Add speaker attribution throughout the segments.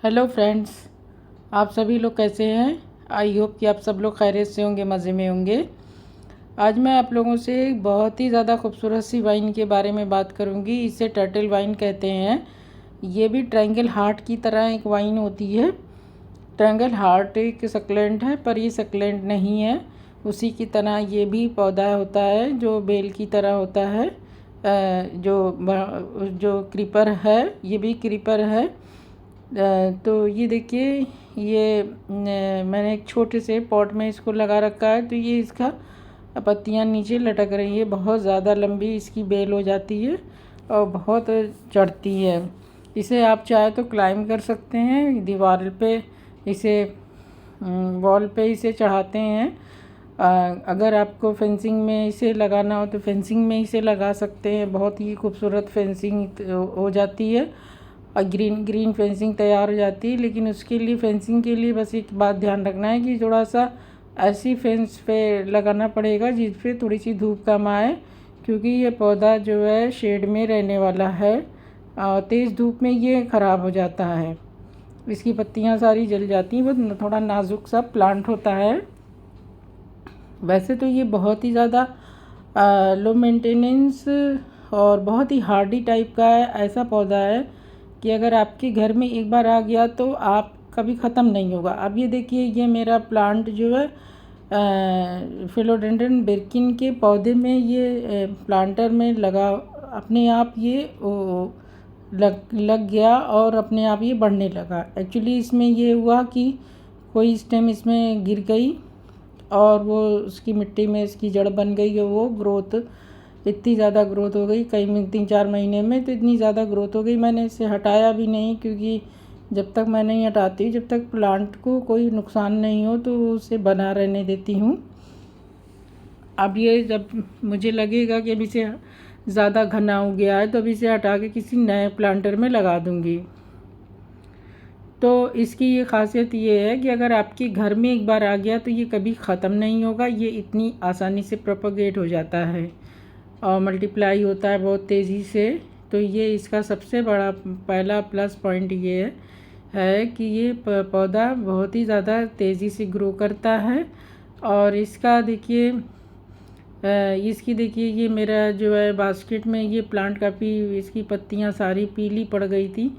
Speaker 1: Hello friends, आप सभी लोग कैसे हैं। आई होप कि आप सब लोग खैरियत से होंगे, मज़े में होंगे। आज मैं आप लोगों से एक बहुत ही ज़्यादा खूबसूरत सी वाइन के बारे में बात करूंगी। इसे टर्टल वाइन कहते हैं। ये भी ट्रायंगल हार्ट की तरह एक वाइन होती है। ट्रायंगल हार्ट एक सक्लेंट है, पर ये सक्लेंट नहीं है। उसी की तरह ये भी पौधा होता है जो बेल की तरह होता है। जो क्रीपर है, ये भी क्रीपर है। तो ये देखिए, ये मैंने एक छोटे से पॉट में इसको लगा रखा है। तो ये इसका पत्तियां नीचे लटक रही है। बहुत ज़्यादा लंबी इसकी बेल हो जाती है और बहुत चढ़ती है। इसे आप चाहे तो क्लाइंब कर सकते हैं दीवार पे। इसे वॉल पे इसे चढ़ाते हैं। अगर आपको फेंसिंग में इसे लगाना हो तो फेंसिंग में इसे लगा सकते हैं। बहुत ही खूबसूरत फेंसिंग हो जाती है और ग्रीन फेंसिंग तैयार हो जाती है। लेकिन उसके लिए, फेंसिंग के लिए बस एक बात ध्यान रखना है कि थोड़ा सा ऐसी फेंस पे लगाना पड़ेगा जिस पे थोड़ी सी धूप कम आए, क्योंकि ये पौधा जो है शेड में रहने वाला है। तेज़ धूप में ये ख़राब हो जाता है, इसकी पत्तियां सारी जल जाती हैं। वो थोड़ा नाजुक सा प्लांट होता है। वैसे तो ये बहुत ही ज़्यादा लो मेंटेनेंस और बहुत ही हार्डी टाइप का है। ऐसा पौधा है कि अगर आपके घर में एक बार आ गया तो आप कभी ख़त्म नहीं होगा। अब ये देखिए, ये मेरा प्लांट जो है फिलोडेंड्रन बिर्किन के पौधे में, ये प्लांटर में लगा, अपने आप ये लग गया और अपने आप ये बढ़ने लगा। एक्चुअली इसमें ये हुआ कि कोई स्टेम इसमें गिर गई और वो उसकी मिट्टी में इसकी जड़ बन गई और वो ग्रोथ, इतनी ज़्यादा ग्रोथ हो गई कई 3-4 महीने में। तो इतनी ज़्यादा ग्रोथ हो गई, मैंने इसे हटाया भी नहीं, क्योंकि जब तक मैं नहीं हटाती, जब तक प्लांट को कोई नुकसान नहीं हो तो उसे बना रहने देती हूँ। अब ये जब मुझे लगेगा कि अभी से ज़्यादा घना हो गया है तो अभी इसे हटा के किसी नए प्लांटर में लगा दूँगी। तो इसकी ये ख़ासियत ये है कि अगर आपके घर में एक बार आ गया तो ये कभी ख़त्म नहीं होगा। ये इतनी आसानी से प्रोपगेट हो जाता है और मल्टीप्लाई होता है बहुत तेज़ी से। तो ये इसका सबसे बड़ा पहला प्लस पॉइंट ये है कि ये पौधा बहुत ही ज़्यादा तेज़ी से ग्रो करता है। और इसका देखिए, ये मेरा जो है बास्केट में ये प्लांट काफ़ी, इसकी पत्तियां सारी पीली पड़ गई थी,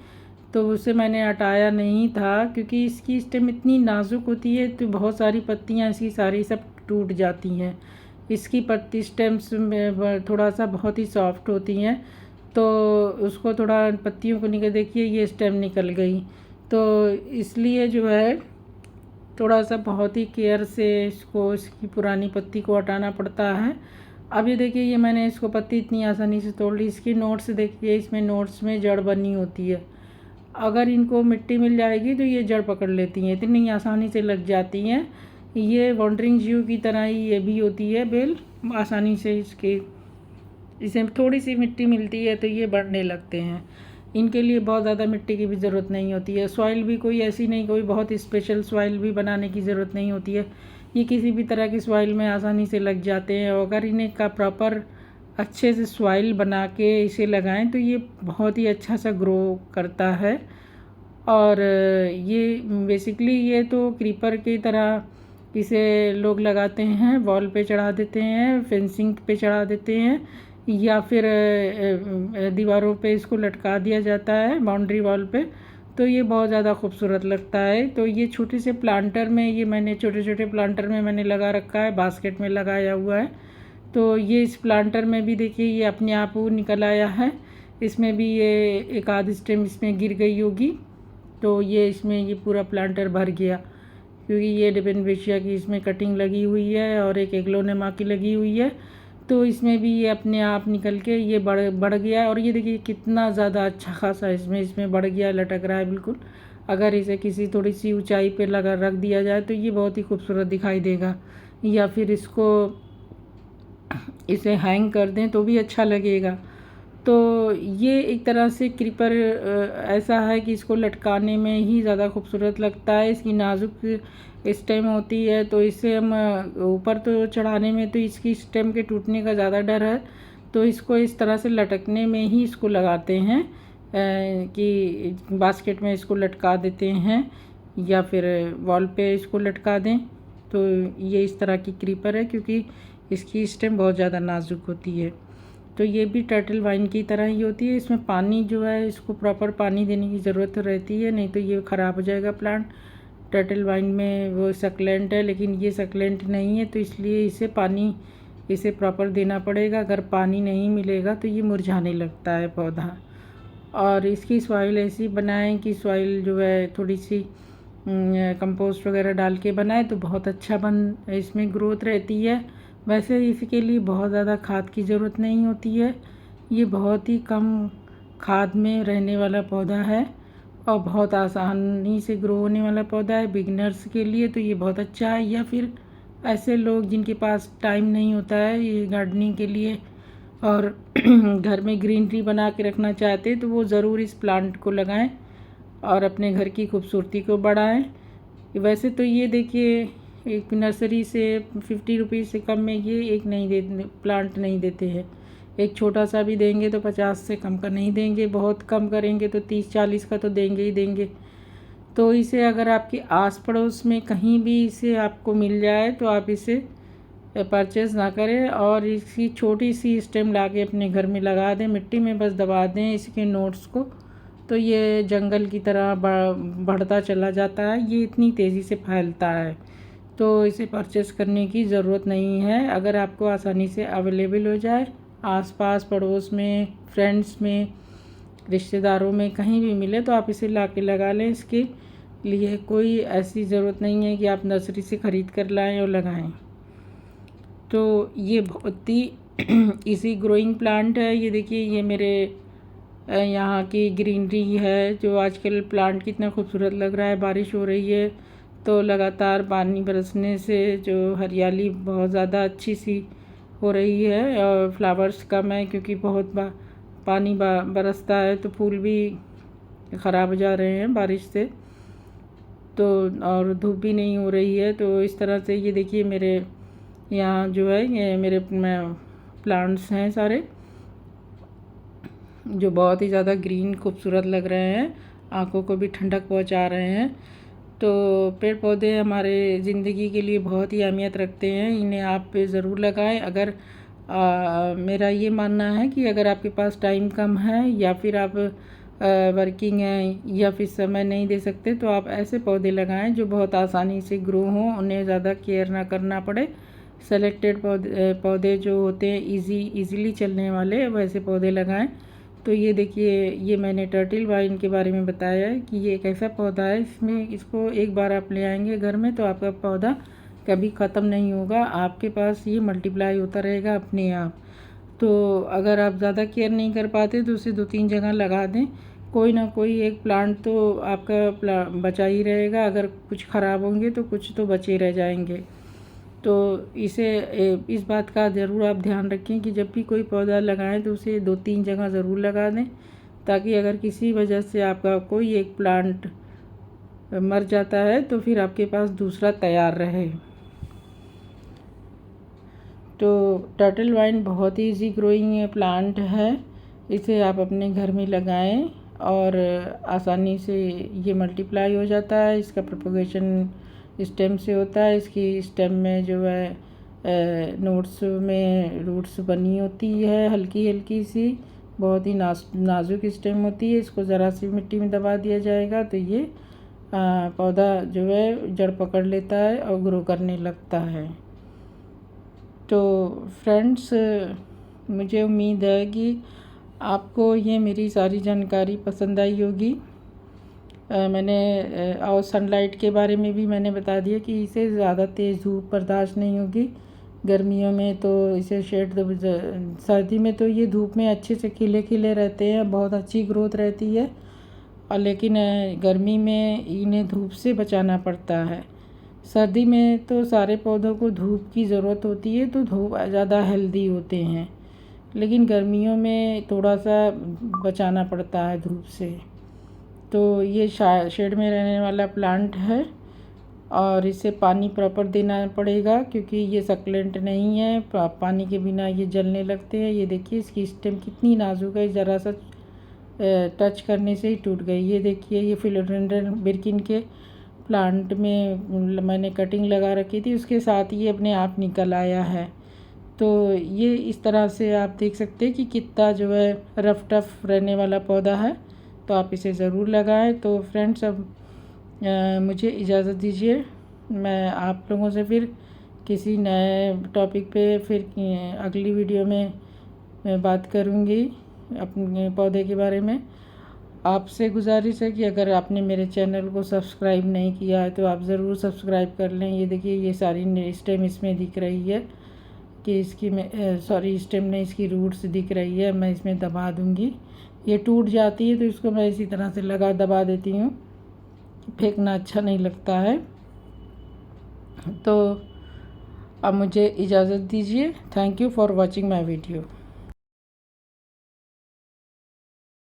Speaker 1: तो उसे मैंने हटाया नहीं था, क्योंकि इसकी स्टेम इतनी नाजुक होती है तो बहुत सारी पत्तियां इसकी सारी सब टूट जाती हैं। इसकी पत्ती स्टेम्स में थोड़ा सा बहुत ही सॉफ्ट होती हैं, तो उसको थोड़ा पत्तियों को निकल, देखिए ये स्टेम निकल गई। तो इसलिए जो है थोड़ा सा बहुत ही केयर से इसको, इसकी पुरानी पत्ती को हटाना पड़ता है। अब ये देखिए, ये मैंने इसको पत्ती इतनी आसानी से तोड़ ली। इसकी नोट्स देखिए, इसमें नोट्स में जड़ बनी होती है। अगर इनको मिट्टी मिल जाएगी तो ये जड़ पकड़ लेती हैं, इतनी आसानी से लग जाती हैं। ये वॉन्डरिंग जीव की तरह ही ये भी होती है बेल, आसानी से इसे थोड़ी सी मिट्टी मिलती है तो ये बढ़ने लगते हैं। इनके लिए बहुत ज़्यादा मिट्टी की भी ज़रूरत नहीं होती है। सॉइल भी कोई ऐसी नहीं, कोई बहुत स्पेशल सॉइल भी बनाने की ज़रूरत नहीं होती है। ये किसी भी तरह की सॉइल में आसानी से लग जाते हैं। और अगर इन्हें का प्रॉपर अच्छे से सॉइल बना के इसे लगाएं तो ये बहुत ही अच्छा सा ग्रो करता है। और ये बेसिकली ये तो क्रीपर की तरह इसे लोग लगाते हैं, वॉल पे चढ़ा देते हैं, फेंसिंग पे चढ़ा देते हैं, या फिर दीवारों पे इसको लटका दिया जाता है बाउंड्री वॉल पे। तो ये बहुत ज़्यादा खूबसूरत लगता है। तो ये छोटे से प्लांटर में, ये मैंने छोटे छोटे प्लांटर में मैंने लगा रखा है, बास्केट में लगाया हुआ है। तो ये इस प्लांटर में भी देखिए, ये अपने आप वो निकल आया है। इसमें भी ये एक आध स्टेम इसमें गिर गई होगी, तो ये इसमें ये पूरा प्लांटर भर गया, क्योंकि ये डिपेनबेशिया की इसमें कटिंग लगी हुई है और एक एग्लोनेमा की लगी हुई है। तो इसमें भी ये अपने आप निकल के ये बढ़ गया है। और ये देखिए कितना ज़्यादा अच्छा खासा इसमें बढ़ गया, लटक रहा है बिल्कुल। अगर इसे किसी थोड़ी सी ऊंचाई पे लगा रख दिया जाए तो ये बहुत ही खूबसूरत दिखाई देगा, या फिर इसे हैंग कर दें तो भी अच्छा लगेगा। तो ये एक तरह से क्रीपर ऐसा है कि इसको लटकाने में ही ज़्यादा खूबसूरत लगता है। इसकी नाजुक स्टेम होती है, तो इसे हम ऊपर तो चढ़ाने में तो इसकी स्टेम के टूटने का ज़्यादा डर है, तो इसको इस तरह से लटकने में ही इसको लगाते हैं। कि बास्केट में इसको लटका देते हैं या फिर वॉल पे इसको लटका दें। तो ये इस तरह की क्रीपर है क्योंकि इसकी स्टेम बहुत ज़्यादा नाजुक होती है। तो ये भी टर्टल वाइन की तरह ही होती है। इसमें पानी जो है, इसको प्रॉपर पानी देने की ज़रूरत रहती है, नहीं तो ये ख़राब हो जाएगा प्लांट। टर्टल वाइन में वो सक्लेंट है, लेकिन ये सक्लेंट नहीं है, तो इसलिए इसे प्रॉपर देना पड़ेगा। अगर पानी नहीं मिलेगा तो ये मुरझाने लगता है पौधा। और इसकी सॉइल ऐसी बनाएं कि सॉइल जो है थोड़ी सी कंपोस्ट वगैरह डाल के बनाए तो बहुत अच्छा इसमें ग्रोथ रहती है। वैसे इसके लिए बहुत ज़्यादा खाद की ज़रूरत नहीं होती है। ये बहुत ही कम खाद में रहने वाला पौधा है और बहुत आसानी से ग्रो होने वाला पौधा है। बिगिनर्स के लिए तो ये बहुत अच्छा है, या फिर ऐसे लोग जिनके पास टाइम नहीं होता है ये गार्डनिंग के लिए और घर में ग्रीनरी बना के रखना चाहते हैं, तो वो ज़रूर इस प्लांट को लगाएं और अपने घर की खूबसूरती को बढ़ाएं। वैसे तो ये देखिए, एक नर्सरी से 50 रुपीज़ से कम में ये एक प्लांट नहीं देते हैं। एक छोटा सा भी देंगे तो 50 से कम का नहीं देंगे, बहुत कम करेंगे तो 30-40 का तो देंगे ही देंगे। तो इसे अगर आपके आस पड़ोस में कहीं भी इसे आपको मिल जाए तो आप इसे परचेज़ ना करें और इसकी छोटी सी स्टेम ला के अपने घर में लगा दें, मिट्टी में बस दबा दें इसके नोट्स को, तो ये जंगल की तरह बढ़ता चला जाता है। ये इतनी तेज़ी से फैलता है, तो इसे परचेज़ करने की ज़रूरत नहीं है। अगर आपको आसानी से अवेलेबल हो जाए, आसपास पड़ोस में, फ्रेंड्स में, रिश्तेदारों में कहीं भी मिले तो आप इसे ला के लगा लें। इसके लिए कोई ऐसी ज़रूरत नहीं है कि आप नर्सरी से ख़रीद कर लाएं और लगाएं। तो ये बहुत ही इजी ग्रोइंग प्लांट है। ये देखिए, ये मेरे यहाँ की ग्रीनरी है। जो आजकल प्लांट कितना खूबसूरत लग रहा है, बारिश हो रही है तो लगातार पानी बरसने से जो हरियाली बहुत ज़्यादा अच्छी सी हो रही है। और फ्लावर्स कम है क्योंकि बहुत पानी बरसता है तो फूल भी ख़राब हो जा रहे हैं बारिश से, तो और धूप भी नहीं हो रही है। तो इस तरह से ये देखिए, मेरे यहाँ जो है ये मेरे प्लांट्स हैं सारे, जो बहुत ही ज़्यादा ग्रीन खूबसूरत लग रहे हैं, आँखों को भी ठंडक पहुँचा रहे हैं। तो पेड़ पौधे हमारे ज़िंदगी के लिए बहुत ही अहमियत रखते हैं, इन्हें आप ज़रूर लगाएं। अगर मेरा ये मानना है कि अगर आपके पास टाइम कम है या फिर आप वर्किंग हैं या फिर समय नहीं दे सकते, तो आप ऐसे पौधे लगाएं जो बहुत आसानी से ग्रो हों, उन्हें ज़्यादा केयर ना करना पड़े। सेलेक्टेड पौधे जो होते हैं इजीली चलने वाले, वैसे पौधे लगाएं। तो ये देखिए, ये मैंने टर्टल वाइन के बारे में बताया है कि ये एक ऐसा पौधा है, इसको एक बार आप ले आएंगे घर में तो आपका पौधा कभी ख़त्म नहीं होगा, आपके पास ये मल्टीप्लाई होता रहेगा अपने आप। तो अगर आप ज़्यादा केयर नहीं कर पाते तो उसे 2-3 जगह लगा दें, कोई ना कोई एक प्लांट तो आपका बचा ही रहेगा। अगर कुछ ख़राब होंगे तो कुछ तो बचे रह जाएंगे। तो इस बात का ज़रूर आप ध्यान रखें कि जब भी कोई पौधा लगाएं तो उसे 2-3 जगह ज़रूर लगा दें, ताकि अगर किसी वजह से आपका कोई एक प्लांट मर जाता है तो फिर आपके पास दूसरा तैयार रहे। तो टर्टल वाइन बहुत ही इजी ग्रोइंग प्लांट है, इसे आप अपने घर में लगाएं और आसानी से ये मल्टीप्लाई हो जाता है। इसका प्रोपगेशन स्टेम से होता है। इसकी स्टेम में जो है नोट्स में रूट्स बनी होती है, हल्की हल्की सी, बहुत ही नाजुक स्टेम होती है। इसको ज़रा सी मिट्टी में दबा दिया जाएगा तो ये पौधा जो है जड़ पकड़ लेता है और ग्रो करने लगता है। तो फ्रेंड्स, मुझे उम्मीद है कि आपको ये मेरी सारी जानकारी पसंद आई होगी। मैंने और सनलाइट के बारे में भी मैंने बता दिया कि इसे ज़्यादा तेज़ धूप बर्दाश्त नहीं होगी गर्मियों में, तो इसे सर्दी में तो ये धूप में अच्छे से खिले रहते हैं, बहुत अच्छी ग्रोथ रहती है। और लेकिन गर्मी में इन्हें धूप से बचाना पड़ता है। सर्दी में तो सारे पौधों को धूप की ज़रूरत होती है, तो धूप ज़्यादा हेल्दी होते हैं, लेकिन गर्मियों में थोड़ा सा बचाना पड़ता है धूप से। तो ये शेड में रहने वाला प्लांट है और इसे पानी प्रॉपर देना पड़ेगा क्योंकि ये सक्लेंट नहीं है, पानी के बिना ये जलने लगते हैं। ये देखिए, इसकी स्टेम कितनी नाजुक है, ज़रा सा टच करने से ही टूट गई। ये देखिए, ये फिलोडेंड्रन बिर्किन के प्लांट में मैंने कटिंग लगा रखी थी, उसके साथ ये अपने आप निकल आया है। तो ये इस तरह से आप देख सकते हैं कि कितना जो है रफ टफ रहने वाला पौधा है, तो आप इसे ज़रूर लगाएं। तो फ्रेंड्स, अब मुझे इजाज़त दीजिए, मैं आप लोगों से फिर किसी नए टॉपिक पे फिर अगली वीडियो में मैं बात करूँगी अपने पौधे के बारे में। आपसे गुजारिश है कि अगर आपने मेरे चैनल को सब्सक्राइब नहीं किया है तो आप ज़रूर सब्सक्राइब कर लें। ये देखिए, ये सारी स्टेम इसमें दिख रही है कि इसकी सॉरी स्टेम नहीं, इसकी रूट्स दिख रही है। मैं इसमें दबा दूँगी, ये टूट जाती है तो इसको मैं इसी तरह से दबा देती हूँ, फेंकना अच्छा नहीं लगता है। तो अब मुझे इजाज़त दीजिए। Thank you for watching my video.